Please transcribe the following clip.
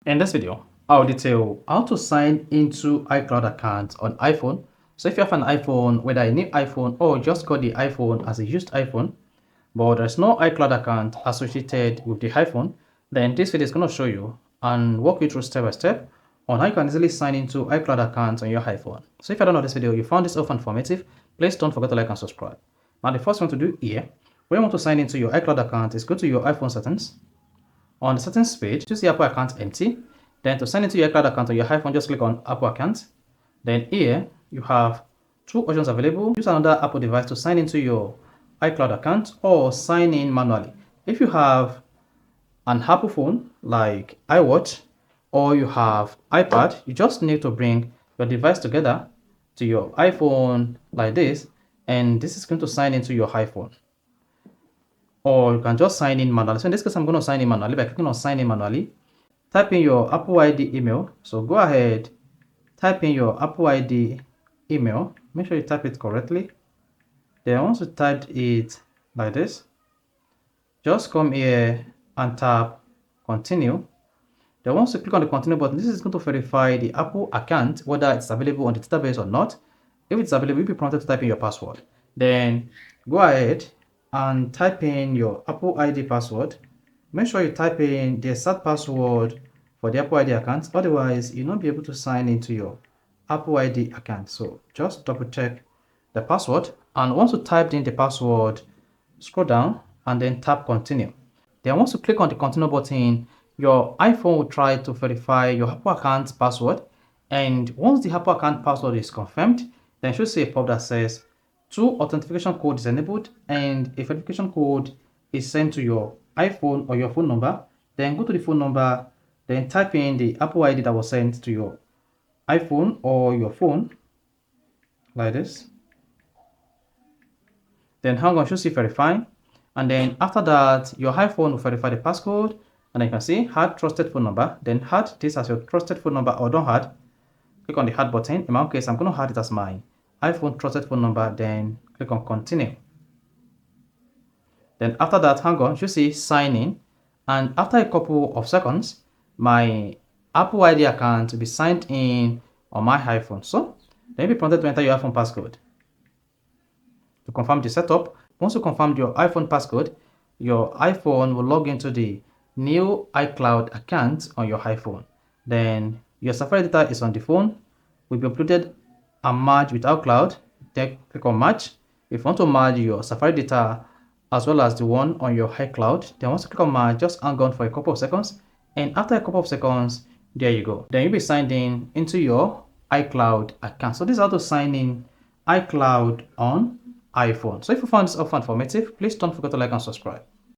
In this video, I'll detail how to sign into iCloud account on iPhone. So if you have an iPhone, whether a new iPhone or just got the iPhone as a used iPhone, but there's no iCloud account associated with the iPhone, then this video is going to show you and walk you through step by step on how you can easily sign into iCloud account on your iPhone. So if you don't know this video, you found this helpful and informative, please don't forget to like and subscribe. Now the first thing to do here, when you want to sign into your iCloud account, is go to your iPhone settings. On the settings page, choose the Apple account empty. Then to sign into your iCloud account on your iPhone, just click on Apple account. Then here you have two options available. Use another Apple device to sign into your iCloud account or sign in manually. If you have an Apple phone like iWatch or you have iPad, you just need to bring your device together to your iPhone like this, and this is going to sign into your iPhone. Or you can just sign in manually. So in this case, I'm going to sign in manually by clicking on sign in manually. Type in your Apple ID email. So go ahead, type in your Apple ID email. Make sure you type it correctly. Then once you type it like this, just come here and tap continue. Then once you click on the continue button, this is going to verify the Apple account, whether it's available on the database or not. If it's available, you'll be prompted to type in your password. Then go ahead and type in your Apple ID password. Make sure you type in the exact password for the Apple ID account, otherwise you'll not be able to sign into your Apple ID account. So just double check the password, and once you typed in the password, scroll down and then tap continue. Then once you click on the continue button, your iPhone will try to verify your Apple account password, and once the Apple account password is confirmed, then you should see a pop that says 2 authentication code is enabled and a verification code is sent to your iPhone or your phone number. Then go to the phone number, then type in the Apple ID that was sent to your iPhone or your phone like this. Then hang on, should see verify, and then after that your iPhone will verify the passcode, and then you can see add trusted phone number. Then add this as your trusted phone number, or don't add, click on the add button. In my case, I'm going to add it as my iPhone trusted phone number. Then click on continue. Then after that, hang on, you see sign in, and after a couple of seconds, my Apple ID account will be signed in on my iPhone. So then you'll be prompted to enter your iPhone passcode to confirm the setup. Once you confirm your iPhone passcode, your iPhone will log into the new iCloud account on your iPhone. Then your Safari data is on the phone, will be uploaded and merged with iCloud. Then click on merge. If you want to merge your Safari data as well as the one on your iCloud, then once you click on merge, just hang on for a couple of seconds, and after a couple of seconds, there you go. Then you'll be signed in into your iCloud account. So this is how to sign in iCloud on iPhone. So if you found this helpful and informative, please don't forget to like and subscribe.